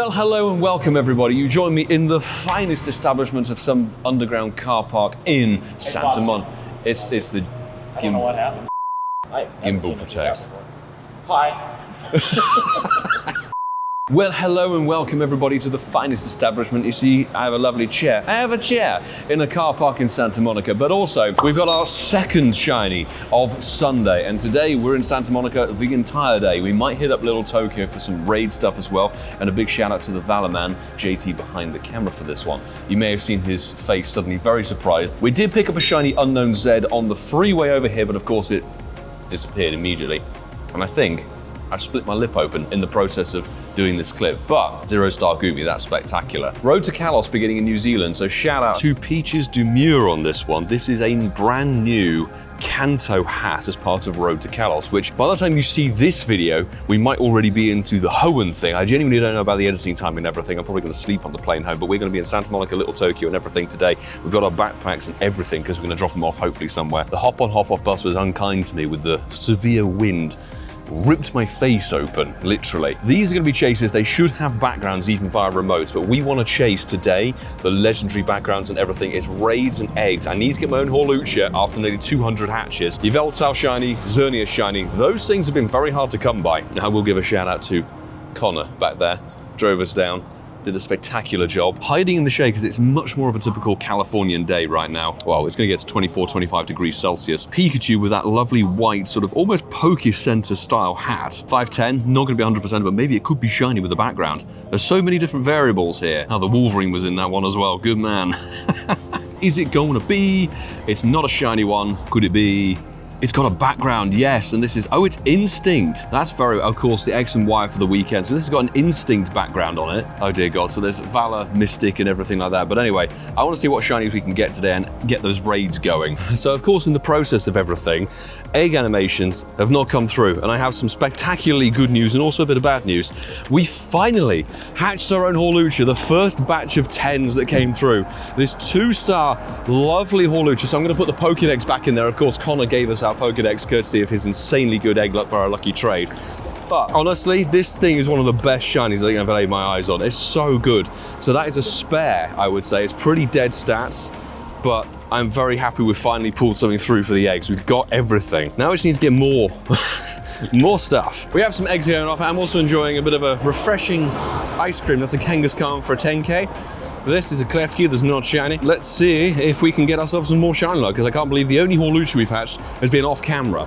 Well, hello and welcome everybody. You join me in the finest establishment of some underground car park in Santa Monica. It's the... I don't know what happened. Gimbal Protect. Hi. Well, hello and welcome everybody to the finest establishment. You see, I have a lovely chair. I have a chair in a car park in Santa Monica, but also we've got our second shiny of Sunday, and today we're in Santa Monica the entire day. We might hit up Little Tokyo for some raid stuff as well, and a big shout out to the Valor Man, JT, behind the camera for this one. You may have seen his face suddenly very surprised. We did pick up a shiny Unknown Z on the freeway over here, but of course it disappeared immediately. And I think I split my lip open in the process of doing this clip, but 0-star Goovee, that's spectacular. Road to Kalos beginning in New Zealand, so shout out to Peaches Demure on this one. This is a brand new Kanto hat as part of Road to Kalos, which by the time you see this video, we might already be into the Hoenn thing. I genuinely don't know about the editing time and everything. I'm probably gonna sleep on the plane home, but we're gonna be in Santa Monica, Little Tokyo and everything today. We've got our backpacks and everything because we're gonna drop them off hopefully somewhere. The hop on hop off bus was unkind to me with the severe wind. Ripped my face open, literally. These are gonna be chases. They should have backgrounds even via remotes, but we wanna chase today the legendary backgrounds and everything. It's raids and eggs. I need to get my own Hawlucha after nearly 200 hatches. Yveltal shiny, Xerneas shiny. Those things have been very hard to come by. Now I will give a shout out to Connor back there. Drove us down. Did a spectacular job. Hiding in the shade because it's much more of a typical Californian day right now. Well, it's gonna get to 24, 25 degrees Celsius. Pikachu with that lovely white sort of almost Poke Center style hat. 5'10", not gonna be 100%, but maybe it could be shiny with the background. There's so many different variables here. Now the Wolverine was in that one as well, good man. Is it going to be? It's not a shiny one. Could it be? It's got a background, yes, and this is, oh, it's Instinct. That's very, of course, the X and Y for the weekend. So this has got an Instinct background on it. Oh dear God, so there's Valor, Mystic, and everything like that. But anyway, I want to see what shinies we can get today and get those raids going. So of course, in the process of everything, egg animations have not come through, and I have some spectacularly good news and also a bit of bad news. We finally hatched our own Hawlucha, the first batch of 10s that came through. This 2-star, lovely Hawlucha. So I'm gonna put the Pokédex back in there. Of course, Connor gave us our Pokédex courtesy of his insanely good egg luck for our lucky trade. But honestly, this thing is one of the best shinies I think I've ever laid my eyes on. It's so good. So that is a spare, I would say. It's pretty dead stats, but I'm very happy we finally pulled something through for the eggs. We've got everything. Now we just need to get more. More stuff. We have some eggs going off. I'm also enjoying a bit of a refreshing ice cream. That's a Kangaskhan for a 10K. This is a Klefki that's not shiny. Let's see if we can get ourselves some more shiny luck, because I can't believe the only Hawlucha we've hatched has been off camera.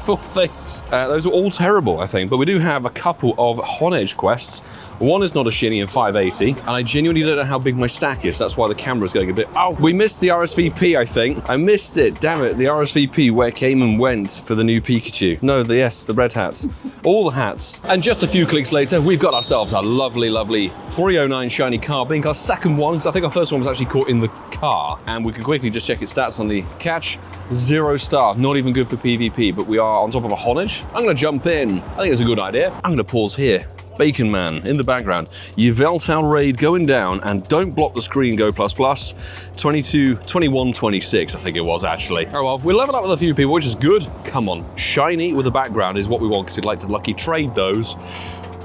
All things. Those are all terrible, I think, but we do have a couple of Honedge quests. One is not a shiny in 580, and I genuinely don't know how big my stack is. That's why the camera's going a bit, oh, we missed the RSVP, I think. I missed it, damn it, the RSVP, where came and went for the new Pikachu. No, yes, the red hats. All the hats. And just a few clicks later, we've got ourselves a lovely, lovely 309 shiny Carbink. Our second one, because I think our first one was actually caught in the car, and we can quickly just check its stats on the catch. 0-star, not even good for PvP, but we are on top of a Honedge. I'm gonna jump in. I think it's a good idea. I'm gonna pause here. Bacon Man in the background. Yveltal raid going down, and don't block the screen, go plus plus. 22, 21, 26, I think it was actually. Oh well, we leveled up with a few people, which is good. Come on, shiny with a background is what we want, because we'd like to lucky trade those.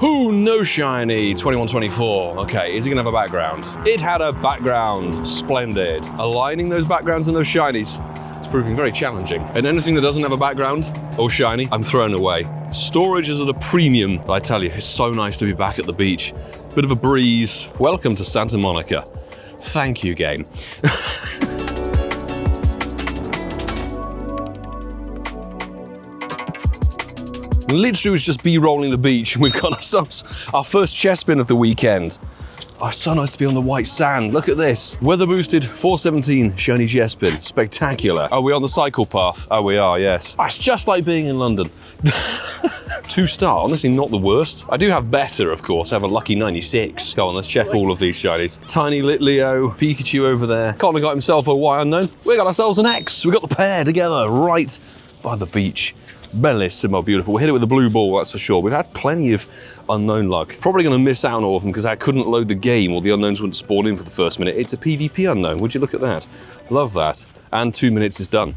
Ooh, no shiny, 21, 24. Okay, is it gonna have a background? It had a background, splendid. Aligning those backgrounds and those shinies, it's proving very challenging. And anything that doesn't have a background or shiny, I'm throwing away. Storage is at a premium, but I tell you, it's so nice to be back at the beach. Bit of a breeze. Welcome to Santa Monica. Thank you, game. Literally was just B-rolling the beach, and we've got ourselves our first chest spin of the weekend. Oh, it's so nice to be on the white sand. Look at this. Weather boosted 417 shiny chest spin. Spectacular. Are we on the cycle path? Oh, we are, yes. Oh, it's just like being in London. 2-star, honestly not the worst. I do have better, of course. I have a lucky 96. Go on, let's check all of these shinies. Tiny Lit Leo, Pikachu over there. Connor got himself a Y unknown. We got ourselves an X. We got the pair together right by the beach. Bellissimo, beautiful. We'll hit it with a blue ball, that's for sure. We've had plenty of unknown luck. Probably going to miss out on all of them because I couldn't load the game, or the unknowns wouldn't spawn in for the first minute. It's a PvP unknown. Would you look at that? Love that. And 2 minutes is done.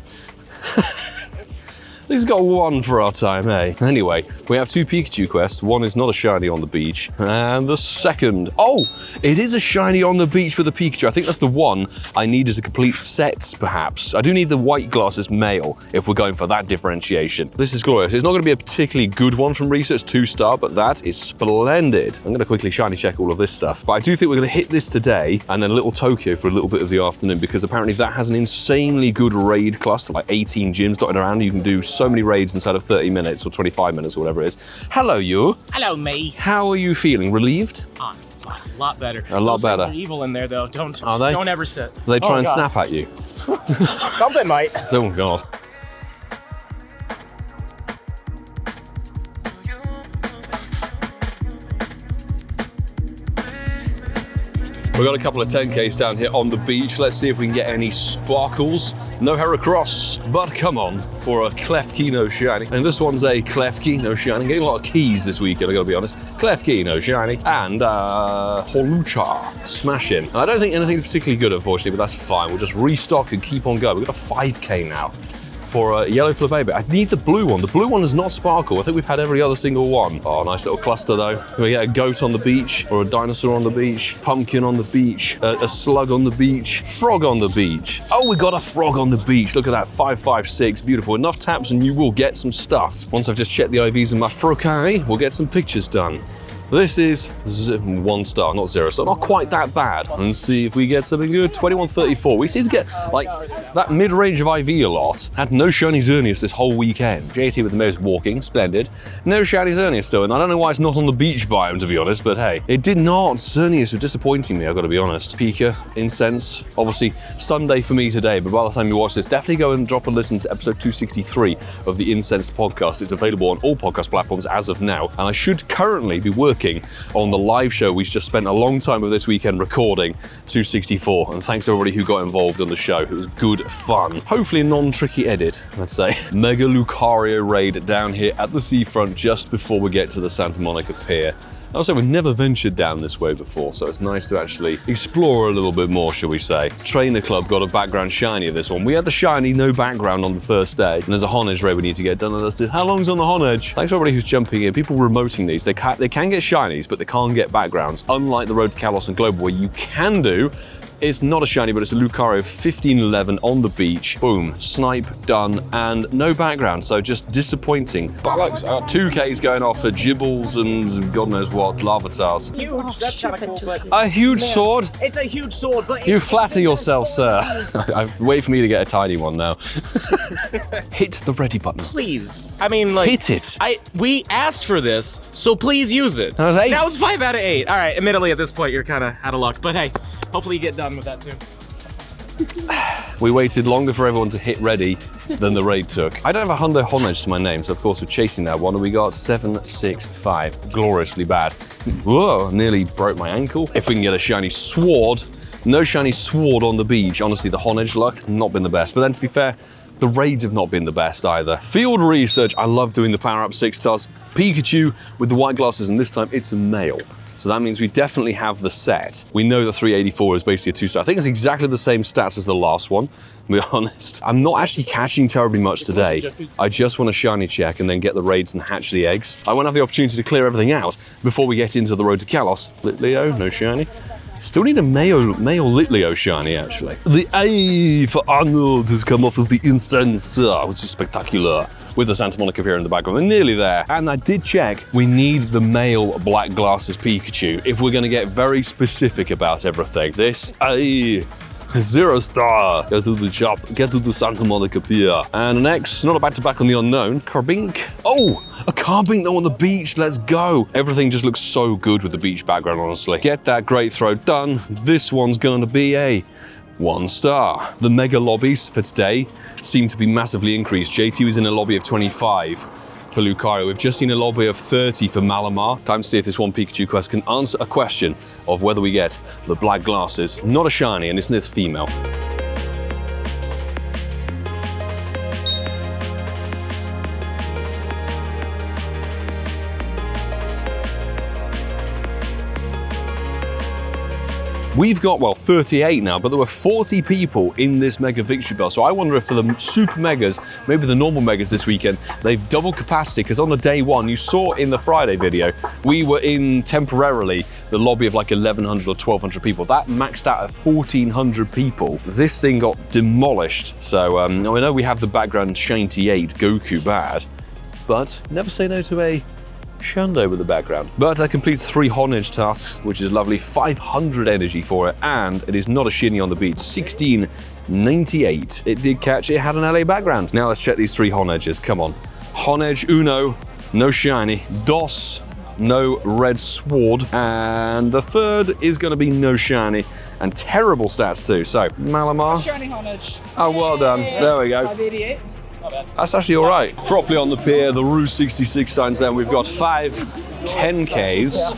At least got one for our time, eh? Anyway, we have 2 Pikachu quests. One is not a shiny on the beach, and the second, oh, it is a shiny on the beach with a Pikachu. I think that's the one I needed to complete sets, perhaps. I do need the white glasses male if we're going for that differentiation. This is glorious. It's not going to be a particularly good one from Research 2-star, but that is splendid. I'm going to quickly shiny check all of this stuff, but I do think we're going to hit this today and then a little Tokyo for a little bit of the afternoon, because apparently that has an insanely good raid cluster, like 18 gyms dotted around. You can do so many raids inside of 30 minutes or 25 minutes or whatever it is. Hello, you. Hello, me. How are you feeling? Relieved? A lot better. A lot better. They're evil in there, though. Don't. Are they? Don't ever sit. Do they try and God. snap at you? Something might. Oh God. We've got a couple of 10Ks down here on the beach. Let's see if we can get any sparkles. No Heracross, but come on for a Klefki no shiny. And this one's a Klefki no shiny. Getting a lot of keys this weekend, I gotta be honest. Klefki no shiny. And Hawlucha, smash in. I don't think anything's particularly good, unfortunately, but that's fine. We'll just restock and keep on going. We've got a 5K now for a yellow Flabébé. I need the blue one. The blue one does not sparkle. I think we've had every other single one. Oh, nice little cluster though. Can we get a goat on the beach, or a dinosaur on the beach, pumpkin on the beach, a slug on the beach, frog on the beach? Oh, we got a frog on the beach. Look at that, 556, beautiful. Enough taps and you will get some stuff. Once I've just checked the IVs in my Frokai, we'll get some pictures done. This is 1 star, not 0 star, not quite that bad. And see if we get something good. 2134. We seem to get like that mid-range of IV a lot. Had no shiny Xerneas this whole weekend. JT with the most walking, splendid. No shiny Xerneas still, and I don't know why it's not on the beach biome, to be honest, but hey, it did not. Xerneas were disappointing me, I've got to be honest. Pika, Incense, obviously Sunday for me today, but by the time you watch this, definitely go and drop a listen to episode 263 of the Incensed podcast. It's available on all podcast platforms as of now, and I should currently be working on the live show we just spent a long time of this weekend recording, 264, and thanks to everybody who got involved on the show. It was good fun. Hopefully a non-tricky edit, let's say. Mega Lucario raid down here at the seafront just before we get to the Santa Monica Pier. Also, we've never ventured down this way before, so it's nice to actually explore a little bit more, shall we say. Trainer Club got a background shiny of this one. We had the shiny, no background on the first day, and there's a Honedge raid we need to get done, and that's it. How long's on the Honedge? Thanks to everybody who's jumping in. People remoting these. They can get shinies, but they can't get backgrounds, unlike the Road to Kalos and Global, where you can do. It's not a shiny, but it's a Lucario 1511 on the beach. Boom, snipe, done, and no background, so just disappointing. Bollocks, 2Ks going off for Gibbles and God knows what, Larvatars. Huge. That's kind of cool, but A huge sword? it's a huge sword. But You flatter yourself, sir. Wait for me to get a tiny one now. Hit the ready button. please, I mean, like, Hit it. we asked for this, so please use it. That was 8. That was 5 out of 8. All right. Admittedly, at this point, you're kind of out of luck, but hey, hopefully you get done with that soon. We waited longer for everyone to hit ready than the raid took. I don't have a Hundo Honedge to my name, so of course we're chasing that one, and we got 765. Gloriously bad. Whoa, nearly broke my ankle. If we can get a shiny sword. No shiny sword on the beach. Honestly, the Honedge luck, not been the best. But then to be fair, the raids have not been the best either. Field research, I love doing the power-up 6 stars. Pikachu with the white glasses, and this time it's a male. So that means we definitely have the set. We know the 384 is basically a 2-star. I think it's exactly the same stats as the last one, to be honest. I'm not actually catching terribly much today. I just want to shiny check and then get the raids and hatch the eggs. I won't have the opportunity to clear everything out before we get into the road to Kalos. Litleo, no shiny. Still need a male Litleo shiny, actually. The A for Arnold has come off of the instance, which is spectacular. With the Santa Monica Pier in the background. We're nearly there. And I did check, we need the male black glasses Pikachu if we're gonna get very specific about everything. This, 0 star. Get to the shop, get to the Santa Monica Pier. And an X, not a back-to-back on the unknown. Carbink. Oh, a Carbink though on the beach, let's go. Everything just looks so good with the beach background, honestly. Get that great throw done. This one's gonna be a 1 star. The mega lobbies for today seem to be massively increased. JT was in a lobby of 25 for Lucario. We've just seen a lobby of 30 for Malamar. Time to see if this one Pikachu quest can answer a question of whether we get the black glasses. Not a shiny, and isn't this female? We've got, well, 38 now, but there were 40 people in this Mega Victory Bell. So I wonder if for the Super Megas, maybe the normal Megas this weekend, they've doubled capacity, because on the day one, you saw in the Friday video, we were in temporarily the lobby of like 1,100 or 1,200 people. That maxed out at 1,400 people. This thing got demolished. So I know we have the background Shiny 8 Goku bad, but never say no to a Shundo with the background. But that completes 3 Honage tasks, which is lovely. 500 energy for it, and it is not a Shiny on the beach. 1698. It did catch, it had an LA background. Now let's check these 3 Honages, come on. Honage Uno, no Shiny. Dos, no red sword. And the third is gonna be no Shiny, and terrible stats too. So, Malamar. Shiny Honage. Oh, well done. There we go. 588. Not bad. That's actually all right. Properly on the pier, the Route 66 signs there. We've got 5 10Ks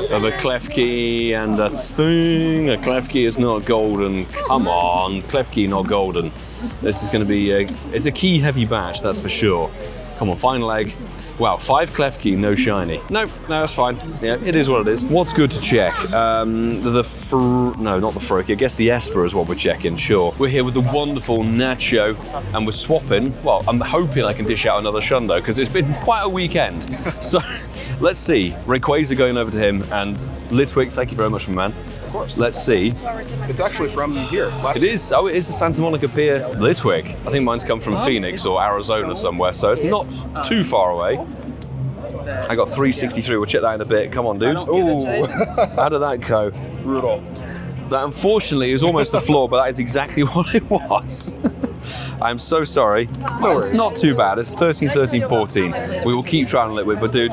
of a Klefki and a thing. A Klefki is not golden. Come on, Klefki not golden. This is going to be it's a key heavy batch, that's for sure. Come on, final leg. Wow, 5 Klefki, no Shiny. Nope, no, that's fine. Yeah, it is what it is. What's good to check? No, not the Froakie. I guess the Esper is what we're checking, sure. We're here with the wonderful Nacho, and we're swapping. Well, I'm hoping I can dish out another Shundo, because it's been quite a weekend. So, let's see. Rayquaza going over to him, and Litwick, thank you very much, my man. Of course. Let's see. It's actually from here. It is. Oh, it is the Santa Monica Pier Litwick. I think mine's come from Phoenix or Arizona somewhere, so it's not too far away. I got 363. We'll check that in a bit. Come on, dude. Ooh. How did that go? Brutal. That unfortunately is almost the floor, but that is exactly what it was. I'm so sorry. No, it's not too bad. It's 13, 13, 14. We will keep trying to Litwick, but dude,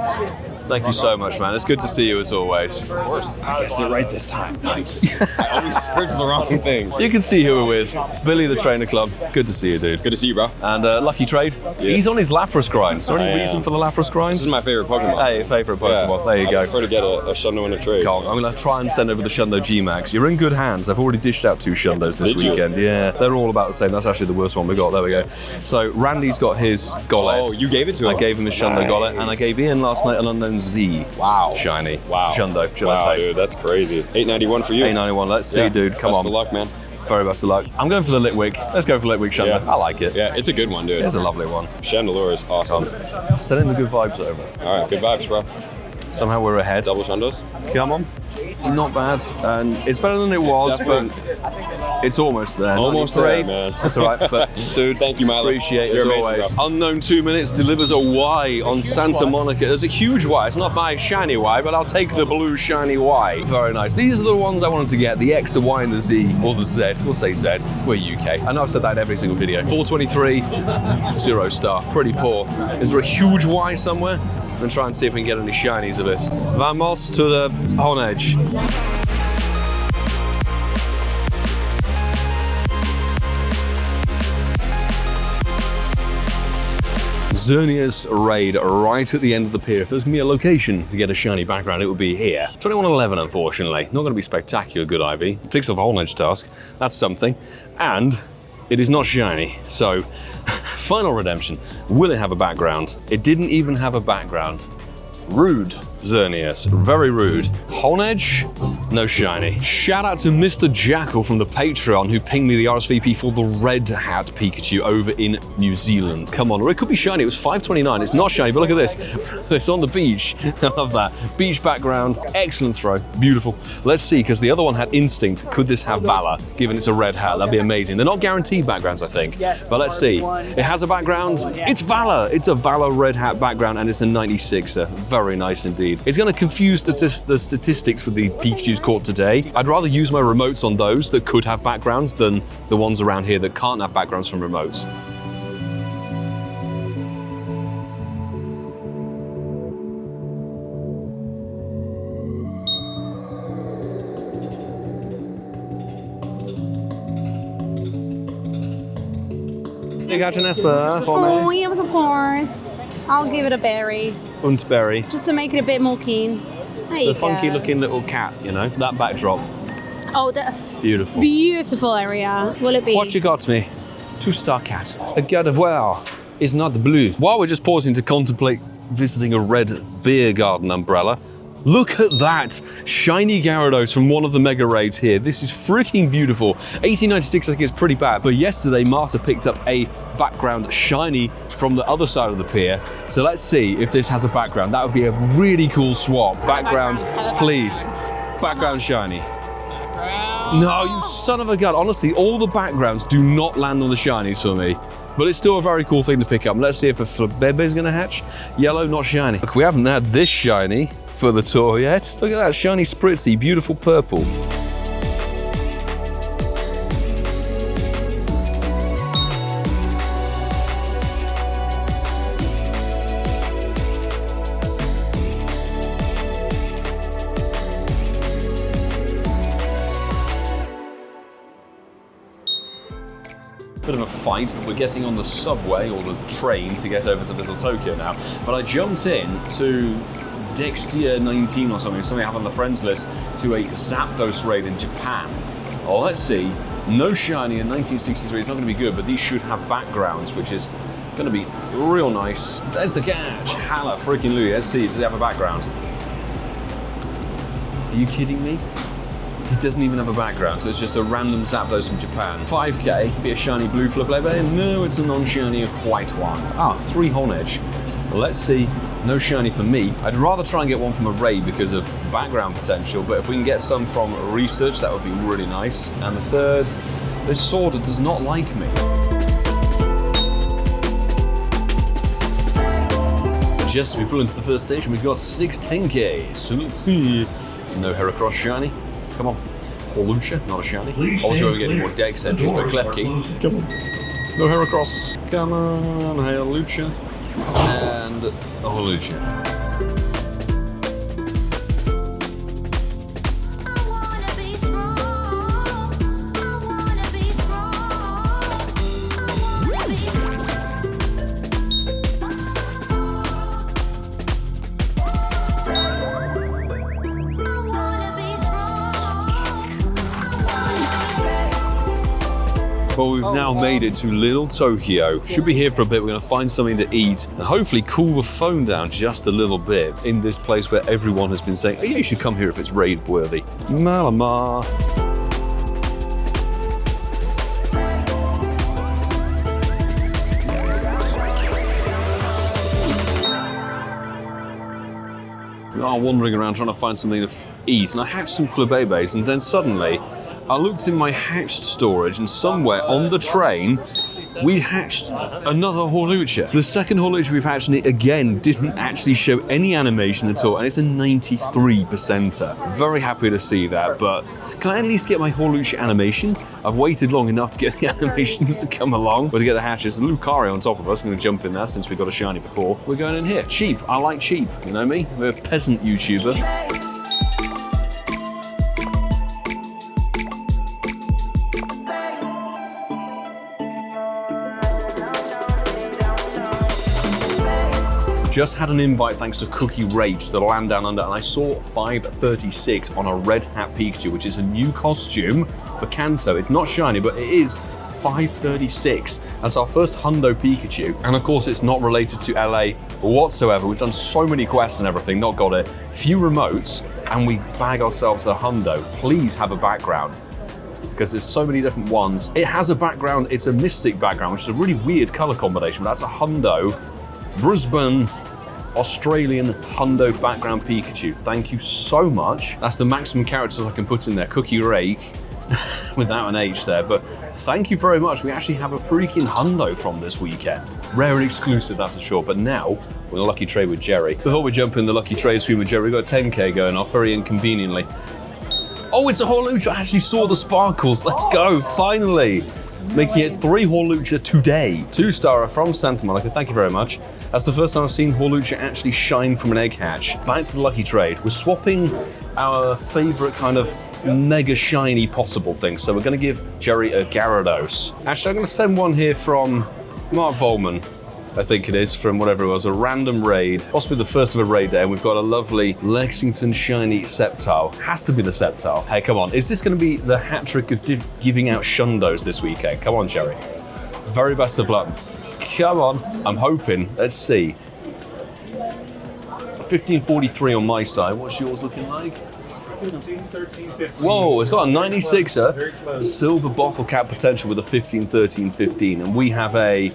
thank you so much, man. It's good to see you as always. Of course. I guessed it right this time. Nice. I always search the wrong thing. You can see who we're with. Billy the Trainer Club. Good to see you, dude. Good to see you, bro. And Lucky Trade. He's on his Lapras grind. Is there any reason for the Lapras grind? This is my favorite Pokemon. Hey, favourite Pokemon. Yeah. There you go. I prefer to get a Shundo in a trade. Cool. I'm going to try and send over the Shundo G-Max. You're in good hands. I've already dished out 2 Shundos this weekend. Yeah, they're all about the same. That's actually the worst one we got. There we go. So Randy's got his Gollet. Oh, you gave it to him? I gave him his Shundo Gollet, and I gave Ian last night an Unknown Z. Wow. Shiny. Wow. Shundo, should I Wow, say. dude, that's crazy. 891 for you. 891. Let's see, dude. Come on. Best of luck, man. Very best of luck. I'm going for the Litwick. Let's go for Litwick Shundo. Yeah. I like it. Yeah, it's a good one, dude. It's a lovely one. Chandelure is awesome. Sending the good vibes over. All right, good vibes, bro. Somehow we're ahead. Double Shundos. Come on. Not bad. And it's better than it was, but it's almost there. Almost 93. there, man. That's all right. But dude, Thank you, Milo. appreciate it You're as amazing, always. bro. Unknown 2 minutes delivers a Y on Santa Monica. There's a huge Y. It's not my shiny Y, but I'll take the blue shiny Y. Very nice. These are the ones I wanted to get. The X, the Y, and the Z, or the Z. We'll say Z. We're UK. I know I've said that in every single video. 423, 0 star. Pretty poor. Is there a huge Y somewhere? And try and see if we can get any shinies of it. Vamos to the Honage. Xerneas raid right at the end of the pier. If there's going to be a location to get a shiny background, it would be here. 2111, unfortunately. Not going to be spectacular good, Ivy. Ticks off a Honage task. That's something. And it is not shiny. So, final redemption. Will it have a background? It didn't even have a background. Rude. Xerneas, very rude. Honage, no shiny. Shout out to Mr. Jackal from the Patreon who pinged me the RSVP for the Red Hat Pikachu over in New Zealand. Come on, or it could be shiny. It was 529. It's not shiny, but look at this. It's on the beach. I love that. Beach background, excellent throw, beautiful. Let's see, because the other one had Instinct. Could this have Valor, given it's a red hat? That'd be amazing. They're not guaranteed backgrounds, I think. But let's see. It has a background. It's Valor. It's a Valor red hat background, and it's a 96er. Very nice indeed. It's going to confuse the statistics with the Pikachus caught today. I'd rather use my remotes on those that could have backgrounds than the ones around here that can't have backgrounds from remotes. You got an Esper for me? Oh, yes, of course. I'll give it a berry, Untberry. just to make it a bit more keen. There It's you a funky go. looking little cat, you know, that backdrop. Oh, the Beautiful. beautiful area. Will it be? What you got me? 2-star cat. A Gardevoir is not blue. While we're just pausing to contemplate visiting a red beer garden umbrella, Look at that shiny Gyarados from one of the mega raids here. This is freaking beautiful. 1896 I think is pretty bad, but yesterday Marta picked up a background shiny from the other side of the pier. So let's see if this has a background. That would be a really cool swap. Background, please. Background shiny. No, you son of a gun. Honestly, all the backgrounds do not land on the shinies for me. But it's still a very cool thing to pick up. Let's see if a Flabebe is going to hatch. Yellow, not shiny. Look, we haven't had this shiny for the tour yet. Look at that shiny Spritzy, beautiful purple. Bit of a fight, but we're getting on the subway or the train to get over to Little Tokyo now. But I jumped in to Dextia 19 or something I have on the friends list, to a Zapdos raid in Japan. Oh, let's see. No shiny in 1963. It's not going to be good, but these should have backgrounds, which is going to be real nice. There's the catch. Halla freaking Louie. Let's see. Does it have a background? Are you kidding me? It doesn't even have a background, so it's just a random Zapdos from Japan. 5k, be a shiny blue Flabebe. No, it's a non-shiny, a white one. Ah, 3 Honedge. Let's see. No shiny for me. I'd rather try and get one from a raid because of background potential, but if we can get some from research, that would be really nice. And the third, this sword does not like me. Just as we pull into the first station, we've got 6 10k. So let's see. No Heracross shiny. Come on. Hawlucha, not a shiny. Obviously, we're getting more Dex entries, but Klefki. Come on. No Heracross. Come on, Hawlucha. And Hawlucha. Well, we've now made it to Little Tokyo. Should be here for a bit. We're going to find something to eat and hopefully cool the phone down just a little bit in this place where everyone has been saying, oh yeah, you should come here if it's raid worthy. Malama. We are wandering around trying to find something to eat, and I hatched some Flabebes, and then suddenly I looked in my hatched storage, and somewhere on the train, we hatched another Hawlucha. The second Hawlucha we've hatched, and it again didn't actually show any animation at all, and it's a 93%er. Very happy to see that, but can I at least get my Hawlucha animation? I've waited long enough to get the animations to come along, but to get the hatches. Lucario on top of us, I'm going to jump in there since we got a shiny before. We're going in here. Cheap. I like cheap. You know me? We're a peasant YouTuber. Just had an invite thanks to Cookie Rage to the Land Down Under, and I saw 536 on a Red Hat Pikachu, which is a new costume for Kanto. It's not shiny, but it is 536. That's our first Hundo Pikachu, and of course it's not related to LA whatsoever. We've done so many quests and everything, not got it. Few remotes, and we bag ourselves a Hundo. Please have a background, because there's so many different ones. It has a background, it's a Mystic background, which is a really weird color combination, but that's a Hundo Brisbane Australian Hundo background Pikachu. Thank you so much. That's the maximum characters I can put in there. Cookie Rake, without an H there, but thank you very much. We actually have a freaking Hundo from this weekend. Rare and exclusive, that's for sure, but now we're in a lucky trade with Jerry. Before we jump in the lucky trade stream with Jerry, we've got a 10k going off, very inconveniently. Oh, it's a Hawlucha. I actually saw the sparkles. Let's go, finally. Making it 3 Hawlucha today. 2-star from Santa Monica, thank you very much. That's the first time I've seen Hawlucha actually shine from an egg hatch. Back to the lucky trade. We're swapping our favorite kind of mega shiny possible thing. So we're gonna give Jerry a Gyarados. Actually, I'm gonna send one here from Mark Volman, I think it is, from whatever it was, a random raid, possibly the first of a raid day, and we've got a lovely Lexington shiny Sceptile. Has to be the Sceptile. Hey, come on, is this gonna be the hat trick of giving out Shundos this weekend? Come on, Jerry. Very best of luck. Come on, I'm hoping, let's see. 1543 on my side. What's yours looking like? 15, 13, 15. Whoa, it's got a 96er silver bottle cap potential with a 15, 13, 15, and we have a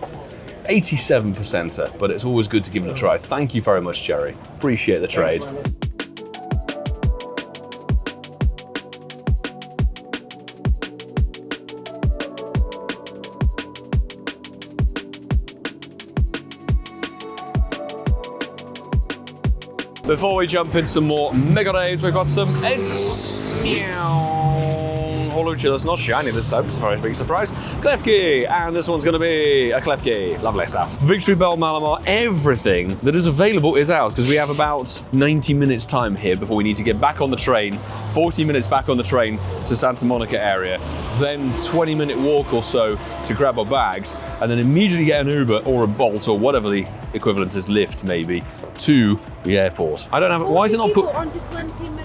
87%er, but it's always good to give it a try. Thank you very much, Jerry. Appreciate the trade. Before we jump in some more Mega Raids, we've got some eggs. Hawlucha, that's not shiny this time, it's a very big surprise. Klefki, and this one's going to be a Klefki. Lovely stuff. Victory Bell, Malamar, everything that is available is ours because we have about 90 minutes time here before we need to get back on the train, 40 minutes back on the train to Santa Monica area, then 20-minute walk or so to grab our bags, and then immediately get an Uber or a Bolt or whatever the equivalent is, Lyft maybe, to the airport. I don't have, why is it not put?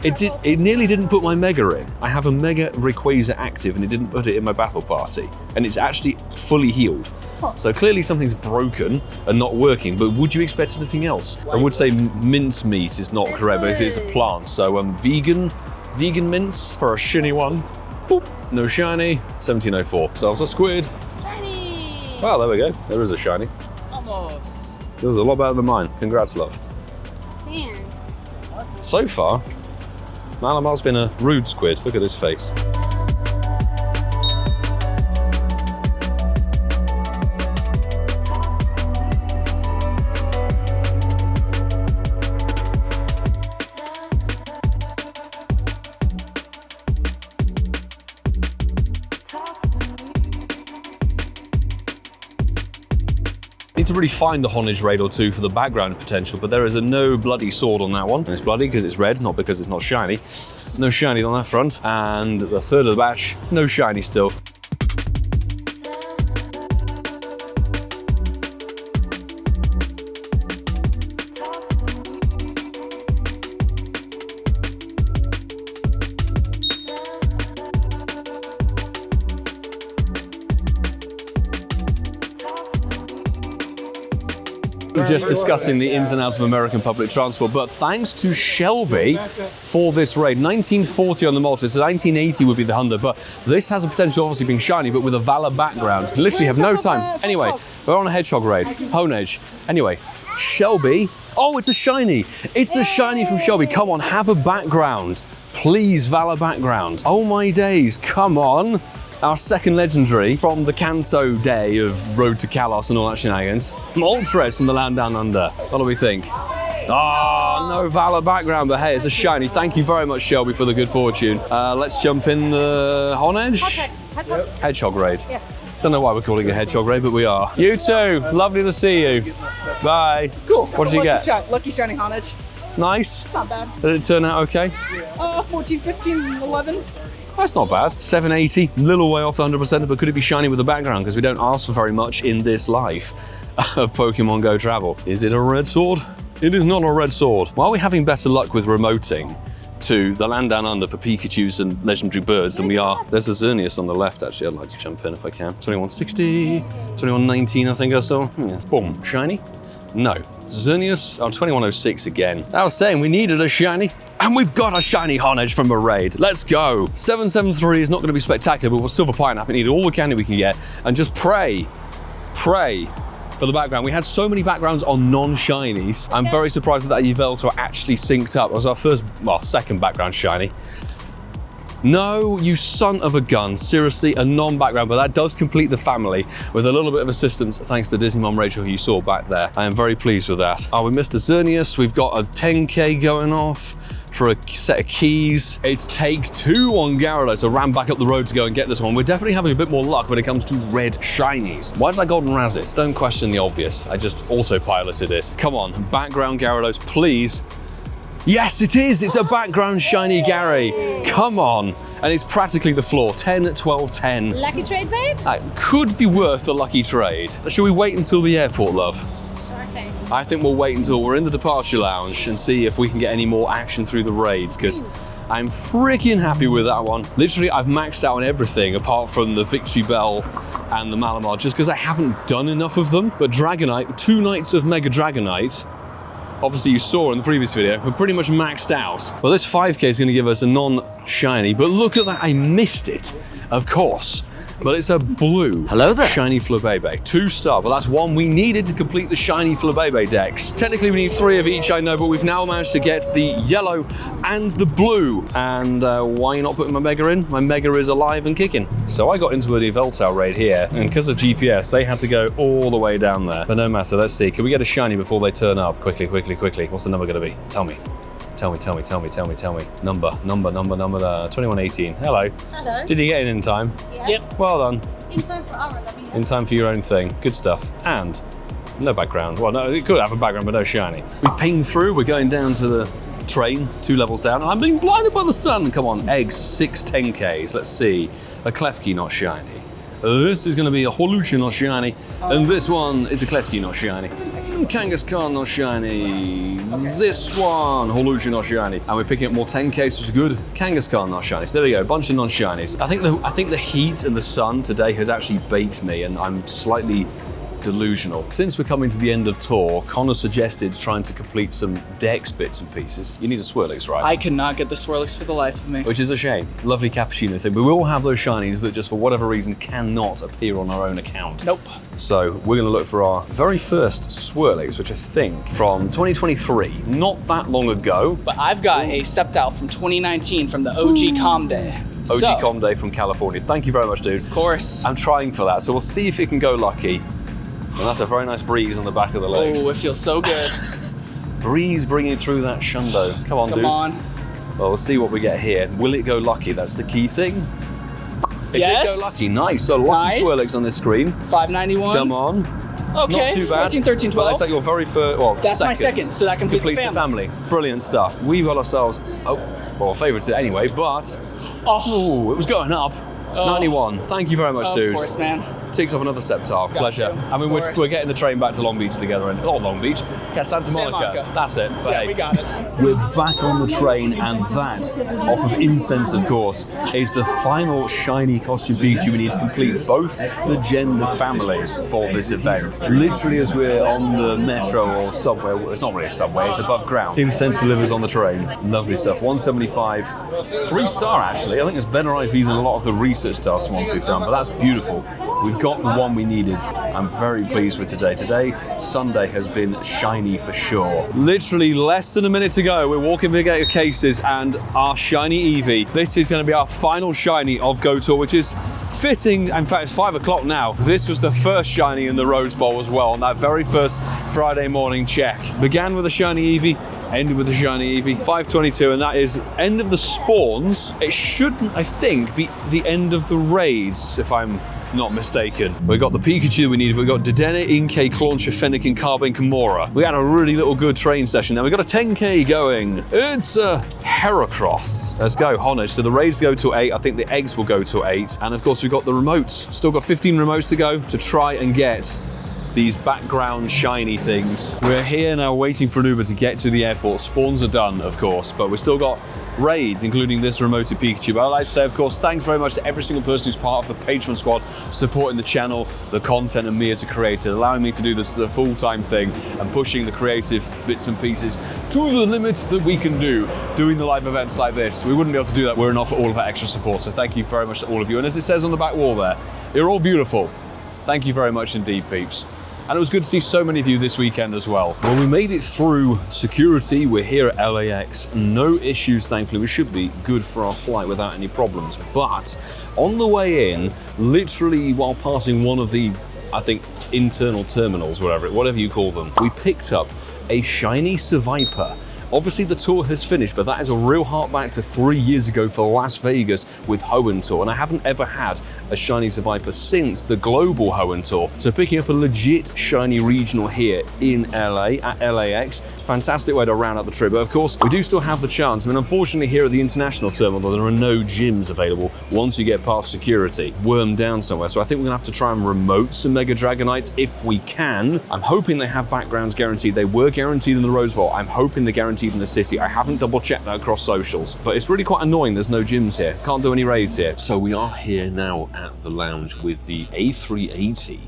It nearly didn't put my Mega in. I have a Mega Rayquaza active and it didn't put it in my battle party. And it's actually fully healed. So clearly something's broken and not working, but would you expect anything else? I would say mincemeat is not correct, but it's a plant. So vegan mince for a shiny one. Boop, no shiny, 1704. Sells a squid. Shiny! Well, there we go. There is a shiny. Almost. It was a lot better than mine. Congrats, love. Thanks. So far, Malamar's been a rude squid. Look at his face. Need to really find the Honage raid or two for the background potential, but there is a no bloody sword on that one. And it's bloody because it's red, not because it's not shiny. No shiny on that front. And the third of the batch, no shiny still. Just discussing the ins and outs of American public transport, but thanks to Shelby for this raid. 1940 on the Malta, so 1980 would be the Honda, but this has a potential obviously being shiny, but with a Valor background. Literally have no time. Anyway, we're on a Hedgehog raid. Honage. Anyway, Shelby. Oh, it's a shiny. It's a shiny from Shelby. Come on, have a background. Please, Valor background. Oh my days, come on. Our second legendary from the Kanto day of Road to Kalos and all that shenanigans. Moltres from the land down under. What do we think? Oh, no Valor background, but hey, it's a shiny. Thank you very much, Shelby, for the good fortune. Let's jump in the Honage. Hedgehog. Hedgehog raid. Yes. Don't know why we're calling it Hedgehog raid, but we are. You too. Lovely to see you. Bye. Cool. What did you get? Lucky shiny Honage. Nice. Not bad. Did it turn out okay? 14, 15, 11. That's not bad. 780, little way off the 100%, but could it be shiny with the background? Because we don't ask for very much in this life of Pokemon Go travel. Is it a red sword? It is not a red sword. Why are we having better luck with remoting to the land down under for Pikachus and legendary birds than we are? There's a Xerneas on the left, actually. I'd like to jump in if I can. 2160, 2119, I think I saw. Yeah. Boom, shiny? No. Xerneas, 2106 again. I was saying we needed a shiny. And we've got a shiny Honage from a raid. Let's go. 773 is not going to be spectacular, but we're Silver Pineapple. We need all the candy we can get and just pray for the background. We had so many backgrounds on non-shinies. I'm very surprised that Yveltal actually synced up. It was our second background shiny. No, you son of a gun. Seriously, a non-background, but that does complete the family with a little bit of assistance thanks to Disney Mom Rachel, who you saw back there. I am very pleased with that. Oh, we missed a Xerneas. We've got a 10K going off for a set of keys. It's take 2 on Gyarados, so ran back up the road to go and get this one. We're definitely having a bit more luck when it comes to red shinies. Why did I golden Razit? Don't question the obvious. I just autopiloted it. Come on, background Gyarados, please. Yes, it is. It's a background shiny Gary. Come on. And it's practically the floor. 10, 12, 10. Lucky trade, babe? That could be worth a lucky trade. Should we wait until the airport, love? Sure thing. I think we'll wait until we're in the departure lounge and see if we can get any more action through the raids, because I'm freaking happy with that one. Literally, I've maxed out on everything apart from the Victory Bell and the Malamar, just because I haven't done enough of them. But Dragonite, 2 nights of Mega Dragonite, obviously you saw in the previous video, we're pretty much maxed out. Well, this 5K is going to give us a non-shiny, but look at that, I missed it, of course. But it's a blue shiny Flabébé, 2-star. Well, that's one we needed to complete the shiny Flabébé decks. Technically, we need 3 of each, I know, but we've now managed to get the yellow and the blue. And why are you not putting my Mega in? My Mega is alive and kicking. So I got into a Yveltal raid here, and because of GPS, they had to go all the way down there. But no matter, let's see. Can we get a shiny before they turn up? Quickly, quickly, quickly. What's the number going to be? Tell me. Tell me. Number 2118. Hello. Hello. Did you get in time? Yes. Yep. Well done. In time for our W. In time for your own thing. Good stuff. And no background. Well, no, it could have a background, but no shiny. We ping through. We're going down to the train, 2 levels down. And I'm being blinded by the sun. Come on, eggs, 6 10Ks. Let's see. A Klefki, not shiny. This is going to be a Hawlucha, not shiny. And this one is a Klefki, not shiny. Kangaskhan, not shiny. This one, Hawlucha, not shiny. And we're picking up more 10Ks, which is good. Kangaskhan, not shiny. So there we go, a bunch of non-shinies. I think the heat and the sun today has actually baked me, and I'm slightly delusional. Since we're coming to the end of tour, Connor suggested trying to complete some Dex bits and pieces. You need a Swirlix, right? I cannot get the Swirlix for the life of me. Which is a shame. Lovely cappuccino thing. But we all have those shinies that just for whatever reason cannot appear on our own account. Nope. So we're going to look for our very first Swirlix, which I think from 2023, not that long ago. But I've got a Sceptile from 2019 from the OG Com Day. OG Com Day from California. Thank you very much, dude. Of course. I'm trying for that, so we'll see if it can go lucky. And that's a very nice breeze on the back of the legs. Oh, it feels so good. Breeze bringing through that shundo. Come on, dude. Come on. Well, we'll see what we get here. Will it go lucky? That's the key thing. It Yes. did go lucky. Nice. So lucky Nice. Swirlix on this screen. 591. Come on. Okay. Not too bad. 14, 13, 12. Well, that's like your very first, well, That's my second, so that completes the family. Brilliant stuff. We've got ourselves, well, favourites anyway, but, it was going up. 91. Thank you very much, dude. Of course, man. Ticks off another Sceptile. Pleasure. I mean, we're getting the train back to Long Beach together, and not Long Beach, Santa Monica. That's it. But Yeah, hey, we got it. we're back on the train, and that, off of Incense, of course, is the final shiny costume Pikachu we need to complete both the gender families for this event. Literally, as we're on the metro or subway, it's not really a subway, it's above ground. Incense delivers on the train. Lovely stuff. 175, 3-star actually. I think it's better IV than a lot of the research task ones we've done, but that's beautiful. We've got the one we needed. I'm very pleased with today. Today, Sunday has been shiny for sure. Literally less than a minute to go. We're walking big out of cases and our shiny Eevee. This is going to be our final shiny of Go Tour, which is fitting. In fact, it's 5 o'clock now. This was the first shiny in the Rose Bowl as well on that very first Friday morning check. Began with a shiny Eevee, ended with a shiny Eevee. 522, and that is end of the spawns. It shouldn't, I think, be the end of the raids, if I'm not mistaken. We got the Pikachu we needed. We got Dedenne, Inkay, Clauncher, Fennekin, Carbine, Kimura. We had a really little good train session. Now we got a 10K going. It's a Heracross. Let's go, Honage. So the raids go to 8. I think the eggs will go to 8. And of course we've got the remotes. Still got 15 remotes to go to try and get these background shiny things. We're here now waiting for an Uber to get to the airport. Spawns are done, of course, but we've still got raids, including this remoted Pikachu. But I'd like to say, of course, thanks very much to every single person who's part of the Patreon squad, supporting the channel, the content, and me as a creator, allowing me to do this as a full-time thing and pushing the creative bits and pieces to the limit that we can do, doing the live events like this. We wouldn't be able to do that were it not for all of that extra support. So thank you very much to all of you. And as it says on the back wall there, you're all beautiful. Thank you very much indeed, peeps. And it was good to see so many of you this weekend as well. Well, we made it through security. We're here at LAX. No issues, thankfully. We should be good for our flight without any problems. But on the way in, literally while passing one of the, I think, internal terminals, whatever you call them, we picked up a shiny Seviper. Obviously the tour has finished, but that is a real heart back to 3 years ago for Las Vegas with Hoenn Tour, and I haven't ever had a shiny Seviper since the global Hoenn Tour. So picking up a legit shiny regional here in LA at LAX, fantastic way to round out the trip. But of course, we do still have the chance. I mean, unfortunately here at the international terminal, there are no gyms available once you get past security, wormed down somewhere. So I think we're gonna have to try and remote some Mega Dragonites if we can. I'm hoping they have backgrounds guaranteed. They were guaranteed in the Rose Bowl. I'm hoping they're guaranteed in the city. I haven't double checked that across socials, but it's really quite annoying there's no gyms here. Can't do any raids here. So we are here now at the lounge with the A380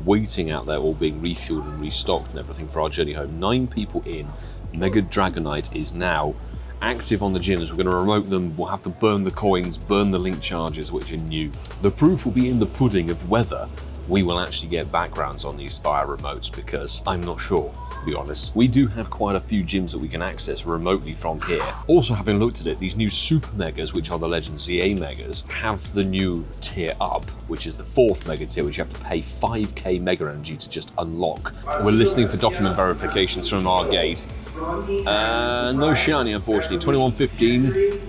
waiting out there, all being refueled and restocked and everything for our journey home. 9 people in, Mega Dragonite is now active on the gyms. We're going to remote them. We'll have to burn the coins, burn the link charges, which are new. The proof will be in the pudding of whether we will actually get backgrounds on these Spire remotes, because I'm not sure, to be honest. We do have quite a few gyms that we can access remotely from here. Also, having looked at it, these new Super Megas, which are the Legend ZA Megas, have the new tier up, which is the 4th Mega tier, which you have to pay 5k Mega Energy to just unlock. We're listening for document verifications from our gate. No shiny, unfortunately. 2115.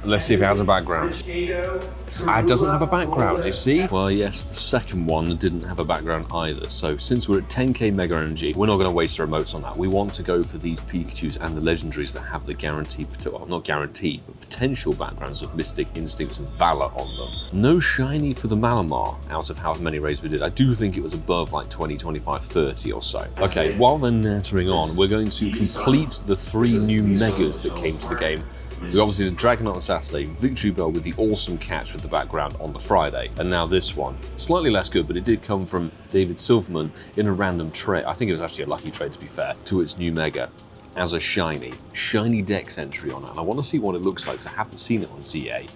Let's see if it has a background. It doesn't have a background, you see? Well, yes, the second one didn't have a background either. So since we're at 10k Mega Energy, we're not going to waste our remotes on that. We want to go for these Pikachus and the legendaries that have the guaranteed, well, not guaranteed, but potential backgrounds of Mystic, Instincts, and Valor on them. No shiny for the Malamar out of how many raids we did. I do think it was above like 20, 25, 30 or so. Okay, while they're nattering on, we're going to complete the 3 new Megas that came to the game. We obviously did Dragon on Saturday, Victory Bell with the awesome catch with the background on the Friday, and now this one. Slightly less good, but it did come from David Silverman in a random trade. I think it was actually a lucky trade, to be fair, to its new Mega as a shiny. Shiny Dex entry on it, and I want to see what it looks like, because I haven't seen it on CA.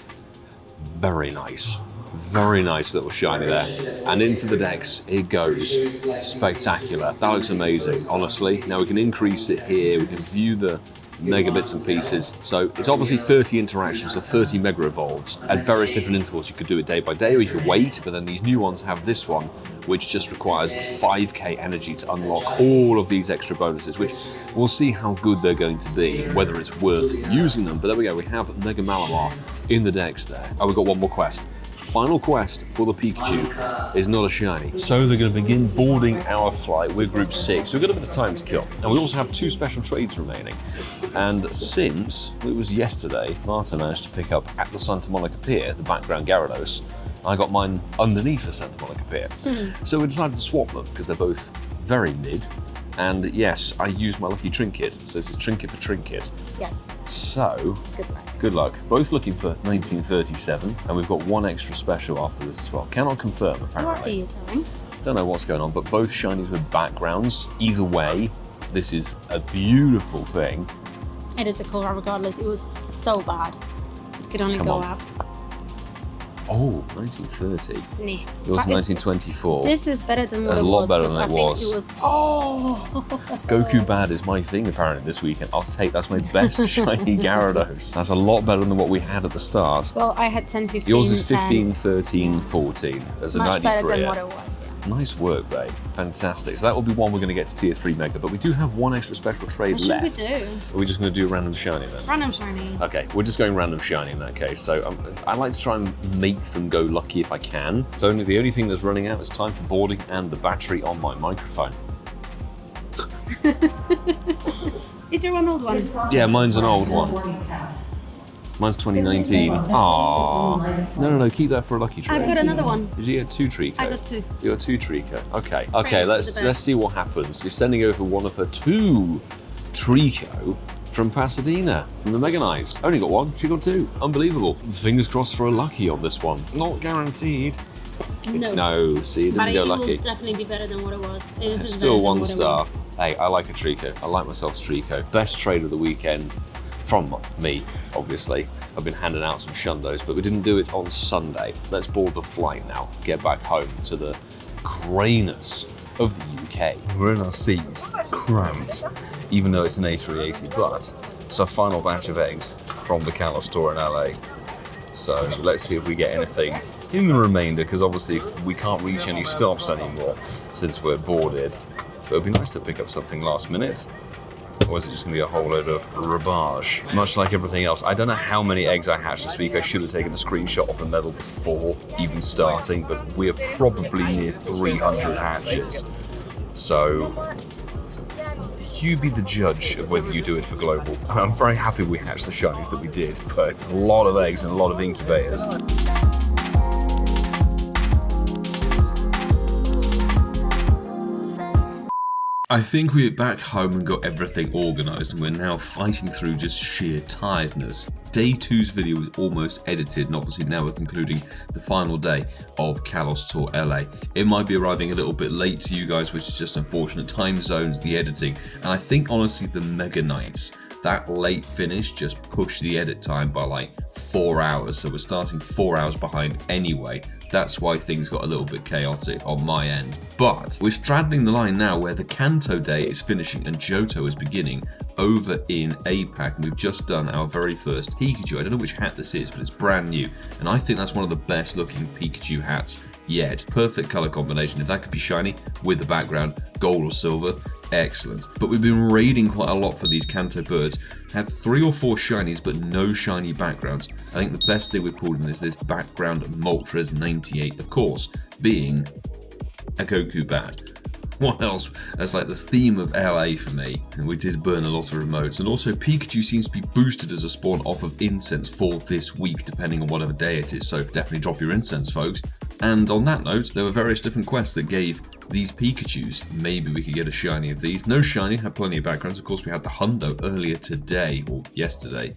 Very nice. Very nice little shiny there. And into the Dex it goes. Spectacular. That looks amazing, honestly. Now we can increase it here, we can view the Mega bits and pieces. So it's obviously 30 interactions, so 30 Mega Evolves. At various different intervals, you could do it day by day, or you could wait, but then these new ones have this one, which just requires 5k energy to unlock all of these extra bonuses, which we'll see how good they're going to be, whether it's worth using them. But there we go, we have Mega Malamar in the Dex there. Oh, we've got one more quest. Final quest for the Pikachu is not a shiny. So they're going to begin boarding our flight. We're group 6, so we've got a bit of time to kill. And we also have 2 special trades remaining. And since it was yesterday, Marta managed to pick up at the Santa Monica Pier, the background Gyarados, I got mine underneath the Santa Monica Pier. So we decided to swap them because they're both very mid. And yes, I used my lucky trinket. So this is trinket for trinket. Yes. So, Good luck. good luck. Both looking for 1937, and we've got one extra special after this as well. Cannot confirm, What are apparently. you doing? Don't know what's going on, but both shinies with backgrounds. Either way, this is a beautiful thing. It is a cool one regardless. It was so bad. It could only Come go on. up. Oh, 1930. Nah. It was But 1924. This is better than what A it lot was. better because than I it think was. it was. Oh! Goku Bad is my thing apparently this weekend. That's my best shiny Gyarados. That's a lot better than what we had at the start. Well, I had 10, 15. Yours is 15, 10. 13, 14. There's a Much 93. better than what it was. Yeah. Nice work, babe. Fantastic. So that will be one we're going to get to tier 3 Mega, but we do have one extra special trade What should left. we do? Are we just going to do a random shiny then? Random shiny. Okay, we're just going random shiny in that case. So I like to try and make them go lucky if I can. So the only thing that's running out is time for boarding and the battery on my microphone. Is your one old one? Yeah, mine's an old one. Mine's 2019. Aww. No, keep that for a lucky trade. I've got another one. Did you get 2 Trico? I got 2. You got 2 Trico. Okay, Pray for let's the best. see what happens. You're sending over one of her 2 Trico from Pasadena, from the Mega Knights. Only got 1, she got 2. Unbelievable. Fingers crossed for a lucky on this one. Not guaranteed. No. No, see, it But didn't it go will lucky. definitely be better than what it was. It is It's better still than 1 what it star. was. Hey, I like a Trico. I like myself Trico. Best trade of the weekend from me, obviously. I've been handing out some shundos, but we didn't do it on Sunday. Let's board the flight now, get back home to the greyness of the UK. We're in our seats, cramped, even though it's an A380, but it's our final batch of eggs from the Kalos Tour in LA. So let's see if we get anything in the remainder, because obviously we can't reach any stops anymore since we're boarded. But it'd be nice to pick up something last minute. Or is it just going to be a whole load of rubbish? Much like everything else. I don't know how many eggs I hatched this week. I should have taken a screenshot of the medal before even starting, but we're probably near 300 hatches. So you be the judge of whether you do it for global. I'm very happy we hatched the shinies that we did, but a lot of eggs and a lot of incubators. I think we're back home and got everything organised, and we're now fighting through just sheer tiredness. day 2's video is almost edited, and obviously now we're concluding the final day of Kalos Tour LA. It might be arriving a little bit late to you guys, which is just unfortunate. Time zones, the editing, and I think honestly the Mega Nights, that late finish just pushed the edit time by like 4 hours, so we're starting 4 hours behind anyway. That's why things got a little bit chaotic on my end. But we're straddling the line now where the Kanto Day is finishing and Johto is beginning over in APAC, and we've just done our very first Pikachu. I don't know which hat this is, but it's brand new, and I think that's one of the best looking Pikachu hats yet. Perfect color combination. If that could be shiny with the background, gold or silver, excellent. But we've been raiding quite a lot for these Kanto birds. Have 3 or 4 shinies, but no shiny backgrounds. I think the best thing we pulled in is this background Moltres 98, of course, being a Goku bat. What else? That's like the theme of LA for me. And we did burn a lot of remotes. And also Pikachu seems to be boosted as a spawn off of incense for this week, depending on whatever day it is. So definitely drop your incense, folks. And on that note, there were various different quests that gave these Pikachus. Maybe we could get a shiny of these. No shiny, had plenty of backgrounds. Of course, we had the Hundo earlier today, or yesterday.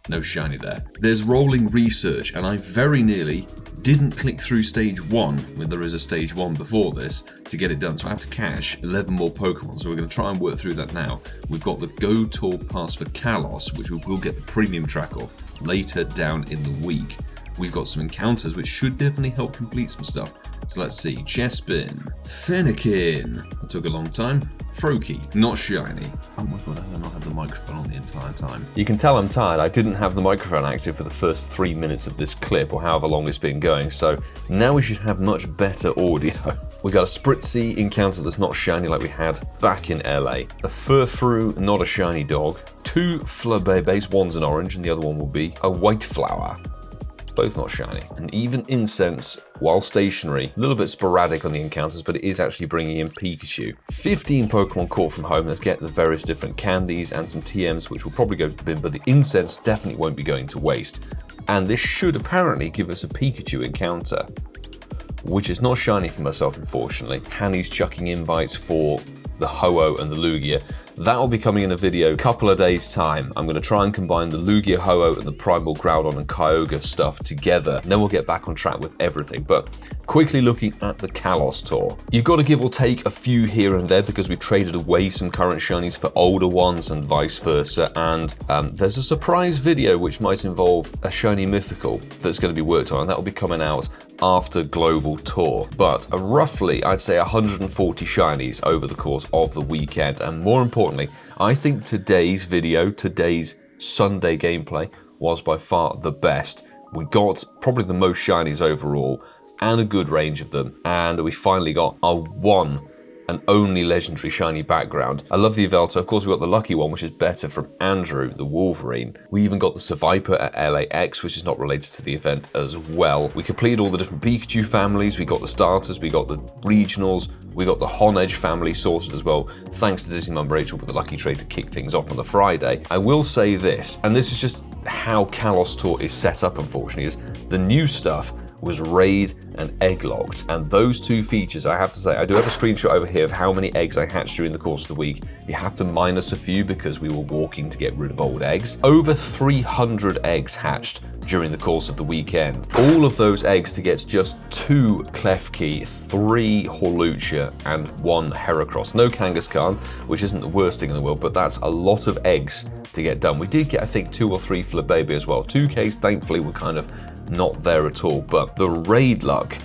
No shiny there. There's rolling research, and I very nearly didn't click through stage 1, when there is a stage 1 before this, to get it done. So I have to cache 11 more Pokemon, so we're going to try and work through that now. We've got the GO Tour pass for Kalos, which we will get the premium track of later down in the week. We've got some encounters, which should definitely help complete some stuff. So let's see. Chespin, Fennekin, that took a long time. Froakie, not shiny. Oh my god, I have not had the microphone on the entire time. You can tell I'm tired. I didn't have the microphone active for the first 3 minutes of this clip, or however long it's been going, so now we should have much better audio. We got a Spritzy encounter that's not shiny like we had back in LA. A Furfrou, not a shiny dog. 2 Flabébés, one's an orange and the other one will be a white flower. Both not shiny. And even incense, while stationary, a little bit sporadic on the encounters, but it is actually bringing in Pikachu. 15 Pokemon caught from home. Let's get the various different candies and some TMs, which will probably go to the bin, but the incense definitely won't be going to waste. And this should apparently give us a Pikachu encounter, which is not shiny for myself, unfortunately. Hanny's chucking invites for the Ho-Oh and the Lugia. That will be coming in a video couple of days time. I'm going to try and combine the Lugia, Ho-Oh and the Primal Groudon and Kyogre stuff together, and then we'll get back on track with everything. But quickly looking at the Kalos Tour, you've got to give or take a few here and there because we traded away some current shinies for older ones and vice versa, and there's a surprise video which might involve a shiny mythical that's going to be worked on, and that will be coming out after Global Tour. But roughly, I'd say 140 shinies over the course of the weekend, and more importantly, I think today's video, today's Sunday gameplay, was by far the best. We got probably the most shinies overall, and a good range of them, and we finally got our one and only legendary shiny background. I love the Yveltal. Of course, we got the lucky one, which is better, from Andrew, the Wolverine. We even got the Seviper at LAX, which is not related to the event as well. We completed all the different Pikachu families. We got the starters, we got the regionals, we got the Honedge family sorted as well, thanks to Disney Mum Rachel with the lucky trade to kick things off on the Friday. I will say this, and this is just how Kalos Tour is set up, unfortunately, is the new stuff was raid and egg logged, and those two features, I have to say, I do have a screenshot over here of how many eggs I hatched during the course of the week. You have to minus a few because we were walking to get rid of old eggs. Over 300 eggs hatched during the course of the weekend. All of those eggs to get just 2 Klefki, 3 Hawlucha, and 1 Heracross. No Kangaskhan, which isn't the worst thing in the world, but that's a lot of eggs to get done. We did get, I think, 2 or 3 Flabébé as well. 2Ks, thankfully, were kind of not there at all, but the raid luck.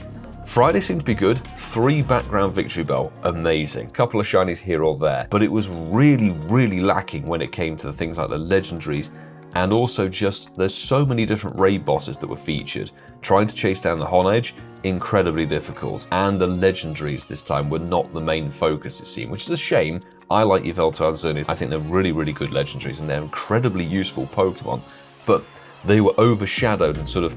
Friday seemed to be good. 3 background Victory Bell, amazing. Couple of shinies here or there, but it was really, really lacking when it came to the things like the legendaries, and also just, there's so many different raid bosses that were featured. Trying to chase down the Honedge, incredibly difficult, and the legendaries this time were not the main focus, it seemed, which is a shame. I like Yveltal and Gyarados. I think they're really, really good legendaries, and they're incredibly useful Pokemon, but they were overshadowed and sort of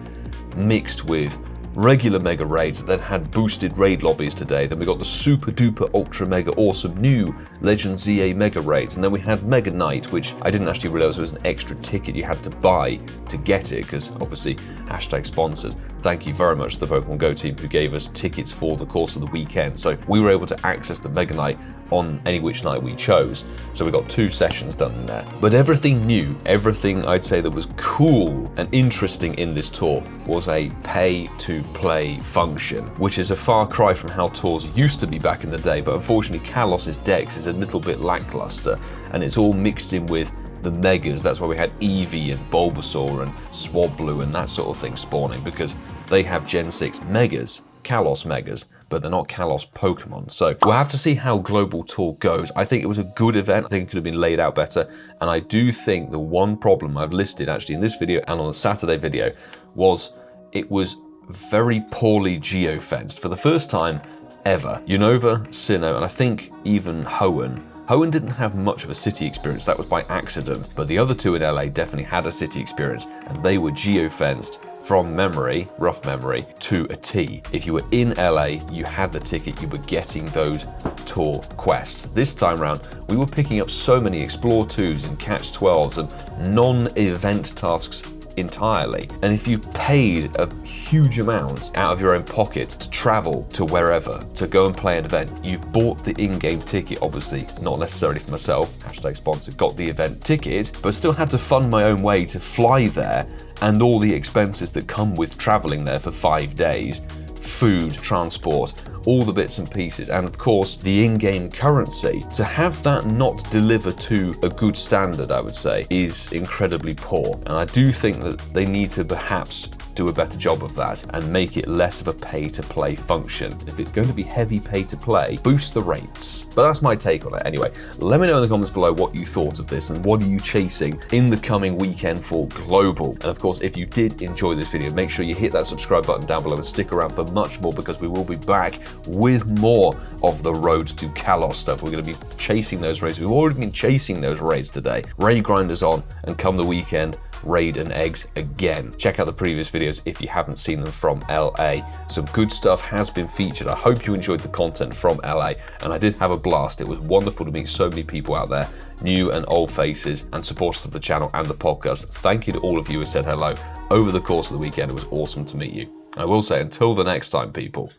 mixed with regular mega raids that then had boosted raid lobbies today. Then we got the super duper ultra mega awesome new Legend ZA mega raids. And then we had Mega Night, which I didn't actually realize was an extra ticket you had to buy to get it, because obviously hashtag sponsored. Thank you very much to the Pokemon Go team who gave us tickets for the course of the weekend. So we were able to access the Mega Night on any which night we chose. So we got 2 sessions done in there. But everything new, everything I'd say that was cool and interesting in this tour was a pay-to-play function, which is a far cry from how tours used to be back in the day. But unfortunately, Kalos' dex is a little bit lackluster, and it's all mixed in with the megas. That's why we had Eevee and Bulbasaur and Swablu and that sort of thing spawning, because they have Gen 6 megas, Kalos megas, but they're not Kalos Pokemon. So we'll have to see how Global Tour goes. I think it was a good event. I think it could have been laid out better. And I do think the one problem I've listed actually in this video and on the Saturday video was it was very poorly geofenced for the first time ever. Unova, Sinnoh, and I think even Hoenn. Hoenn didn't have much of a city experience, that was by accident, but the other 2 in LA definitely had a city experience, and they were geofenced from memory, rough memory, to a T. If you were in LA, you had the ticket, you were getting those tour quests. This time round, we were picking up so many Explore 2s and Catch 12s and non-event tasks entirely. And if you paid a huge amount out of your own pocket to travel to wherever, to go and play an event, you've bought the in-game ticket, obviously, not necessarily for myself, hashtag sponsored, got the event ticket, but still had to fund my own way to fly there and all the expenses that come with traveling there for 5 days, food, transport, all the bits and pieces, and of course the in-game currency. To have that not deliver to a good standard, I would say, is incredibly poor. And I do think that they need to perhaps do a better job of that and make it less of a pay-to-play function. If it's going to be heavy pay-to-play, boost the rates. But that's my take on it anyway. Let me know in the comments below what you thought of this and what are you chasing in the coming weekend for Global. And of course, if you did enjoy this video, make sure you hit that subscribe button down below and stick around for much more, because we will be back with more of the Road to Kalos stuff. We're going to be chasing those raids. We've already been chasing those raids today. Raid grinders on, and come the weekend, raid and eggs again. Check out the previous videos if you haven't seen them from LA. Some good stuff has been featured. I hope you enjoyed the content from LA, and I did have a blast. It was wonderful to meet so many people out there, new and old faces, and supporters of the channel and the podcast. Thank you to all of you who said hello over the course of the weekend. It was awesome to meet you. I will say, until the next time, people,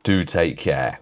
do take care.